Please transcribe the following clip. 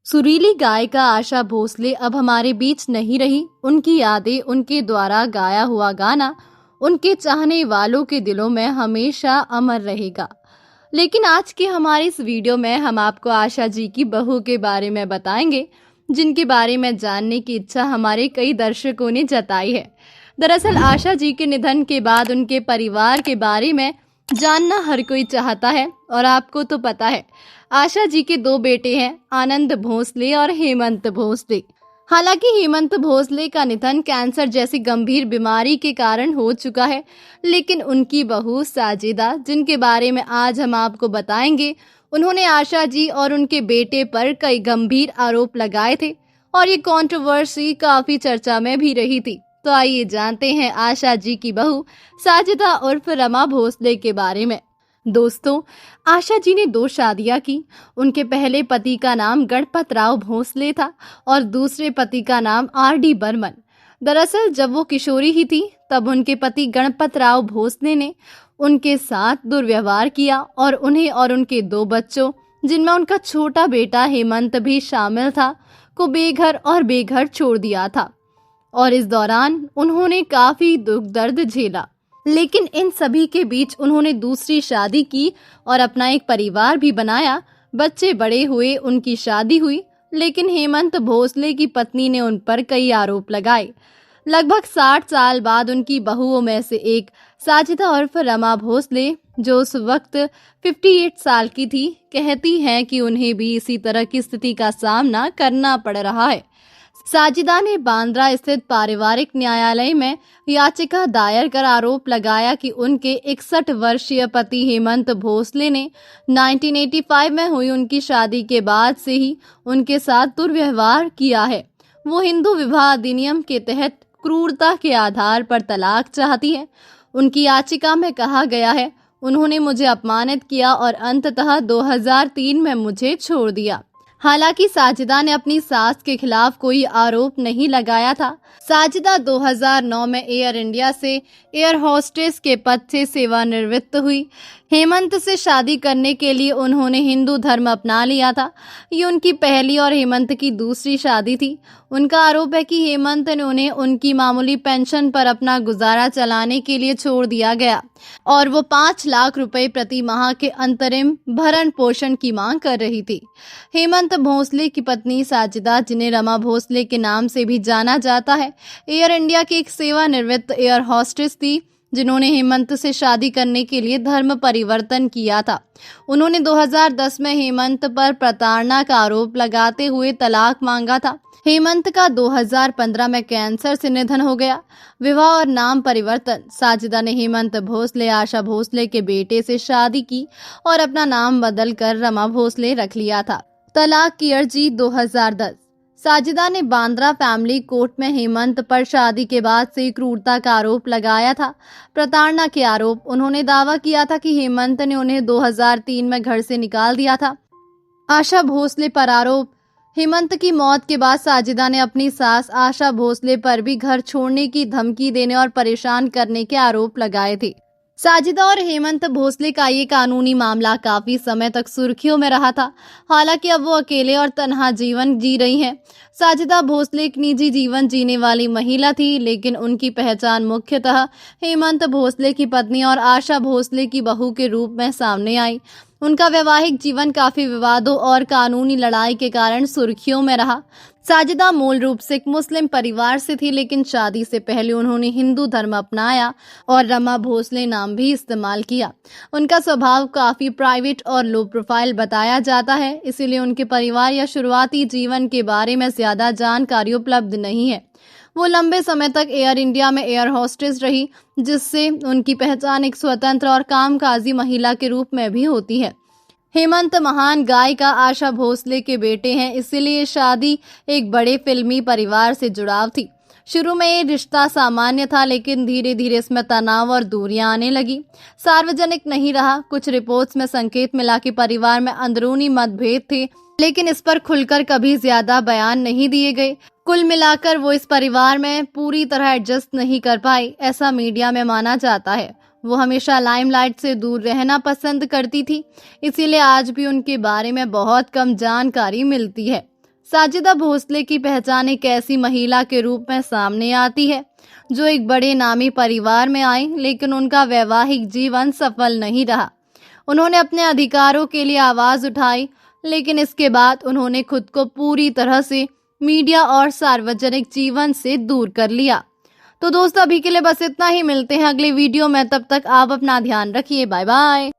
सुरीली गायिका आशा भोसले अब हमारे बीच नहीं रही। उनकी यादें, उनके द्वारा गाया हुआ गाना उनके चाहने वालों के दिलों में हमेशा अमर रहेगा। लेकिन आज के हमारे इस वीडियो में हम आपको आशा जी की बहू के बारे में बताएंगे, जिनके बारे में जानने की इच्छा हमारे कई दर्शकों ने जताई है। दरअसल आशा जी के निधन के बाद उनके परिवार के बारे में जानना हर कोई चाहता है और आपको तो पता है, आशा जी के दो बेटे हैं, आनंद भोसले और हेमंत भोसले। हालांकि हेमंत भोसले का निधन कैंसर जैसी गंभीर बीमारी के कारण हो चुका है, लेकिन उनकी बहू साजिदा, जिनके बारे में आज हम आपको बताएंगे, उन्होंने आशा जी और उनके बेटे पर कई गंभीर आरोप लगाए थे और ये कंट्रोवर्सी काफी चर्चा में भी रही थी। तो आइए जानते हैं आशा जी की बहू साजिदा उर्फ रमा भोसले के बारे में। दोस्तों, आशा जी ने 2 शादियां की। उनके पहले पति का नाम गणपत राव भोसले था और दूसरे पति का नाम आर.डी. बर्मन। दरअसल जब वो किशोरी ही थी तब उनके पति गणपत राव भोसले ने उनके साथ दुर्व्यवहार किया और उन्हें और उनके 2 बच्चों, जिनमें उनका छोटा बेटा हेमंत भी शामिल था, को बेघर और बेघर छोड़ दिया था और इस दौरान उन्होंने काफी दुख दर्द झेला। लेकिन इन सभी के बीच उन्होंने दूसरी शादी की और अपना एक परिवार भी बनाया। बच्चे बड़े हुए, उनकी शादी हुई, लेकिन हेमंत भोसले की पत्नी ने उन पर कई आरोप लगाए। लगभग 60 साल बाद उनकी बहुओं में से एक साजिदा उर्फ रमा भोसले, जो उस वक्त 58 साल की थी, कहती हैं कि उन्हें भी इसी तरह की स्थिति का सामना करना पड़ रहा है। साजिदा ने बांद्रा स्थित पारिवारिक न्यायालय में याचिका दायर कर आरोप लगाया कि उनके 61 वर्षीय पति हेमंत भोसले ने 1985 में हुई उनकी शादी के बाद से ही उनके साथ दुर्व्यवहार किया है। वो हिंदू विवाह अधिनियम के तहत क्रूरता के आधार पर तलाक चाहती है। उनकी याचिका में कहा गया है, उन्होंने मुझे अपमानित किया और अंततः 2003 में मुझे छोड़ दिया। हालांकि साजिदा ने अपनी सास के खिलाफ कोई आरोप नहीं लगाया था। साजिदा 2009 में एयर इंडिया से एयर होस्टेस के पद से सेवानिवृत्त हुई। हेमंत से शादी करने के लिए उन्होंने हिंदू धर्म अपना लिया था। ये उनकी पहली और हेमंत की दूसरी शादी थी। उनका आरोप है कि हेमंत ने उन्हें उनकी मामूली पेंशन पर अपना गुजारा चलाने के लिए छोड़ दिया गया और वो 5 लाख रुपए प्रति माह के अंतरिम भरण पोषण की मांग कर रही थी। हेमंत भोसले की पत्नी साजिदा, जिन्हें रमा भोसले के नाम से भी जाना जाता है, एयर इंडिया की एक सेवानिवृत्त एयर होस्टेस थी, जिन्होंने हेमंत से शादी करने के लिए धर्म परिवर्तन किया था। उन्होंने 2010 में हेमंत पर प्रताड़ना का आरोप लगाते हुए तलाक मांगा था। हेमंत का 2015 में कैंसर से निधन हो गया। विवाह और नाम परिवर्तन। साजिदा ने हेमंत भोसले आशा भोसले के बेटे से शादी की और अपना नाम बदलकर रमा भोसले रख लिया था। तलाक की अर्जी 2010। साजिदा ने बांद्रा फैमिली कोर्ट में हेमंत पर शादी के बाद से क्रूरता का आरोप लगाया था। प्रताड़ना के आरोप। उन्होंने दावा किया था कि हेमंत ने उन्हें 2003 में घर से निकाल दिया था। आशा भोसले पर आरोप। हेमंत की मौत के बाद साजिदा ने अपनी सास आशा भोसले पर भी घर छोड़ने की धमकी देने और परेशान करने के आरोप लगाए थे। साजिदा और हेमंत भोसले का ये कानूनी मामला काफी समय तक सुर्खियों में रहा था। हालांकि अब वो अकेले और तन्हा जीवन जी रही हैं। साजिदा भोसले एक निजी जीवन जीने वाली महिला थी, लेकिन उनकी पहचान मुख्यतः हेमंत भोसले की पत्नी और आशा भोसले की बहू के रूप में सामने आई। उनका वैवाहिक जीवन काफी विवादों और कानूनी लड़ाई के कारण सुर्खियों में रहा। साजिदा मूल रूप से एक मुस्लिम परिवार से थी, लेकिन शादी से पहले उन्होंने हिंदू धर्म अपनाया और रमा भोसले नाम भी इस्तेमाल किया। उनका स्वभाव काफी प्राइवेट और लो प्रोफाइल बताया जाता है, इसीलिए उनके परिवार या शुरुआती जीवन के बारे में ज्यादा जानकारी उपलब्ध नहीं है। वो लंबे समय तक एयर इंडिया में एयर होस्टेस रही, जिससे उनकी पहचान एक स्वतंत्र और कामकाजी महिला के रूप में भी होती है। हेमंत महान गायिका आशा भोसले के बेटे हैं, इसीलिए शादी एक बड़े फिल्मी परिवार से जुड़ाव थी। शुरू में ये रिश्ता सामान्य था, लेकिन धीरे धीरे इसमें तनाव और दूरियां आने लगी। सार्वजनिक नहीं रहा। कुछ रिपोर्ट्स में संकेत मिला कि परिवार में अंदरूनी मतभेद थे, लेकिन इस पर खुलकर कभी ज्यादा बयान नहीं दिए गए। कुल मिलाकर वो इस परिवार में पूरी तरह एडजस्ट नहीं कर पाई, ऐसा मीडिया में माना जाता है। वो हमेशा लाइमलाइट से दूर रहना पसंद करती थी, इसीलिए आज भी उनके बारे में बहुत कम जानकारी मिलती है। साजिदा भोसले की पहचान एक ऐसी महिला के रूप में सामने आती है जो एक बड़े नामी परिवार में आई, लेकिन उनका वैवाहिक जीवन सफल नहीं रहा। उन्होंने अपने अधिकारों के लिए आवाज उठाई, लेकिन इसके बाद उन्होंने खुद को पूरी तरह से मीडिया और सार्वजनिक जीवन से दूर कर लिया। तो दोस्तों, अभी के लिए बस इतना ही। मिलते हैं अगले वीडियो में, तब तक आप अपना ध्यान रखिए। Bye bye.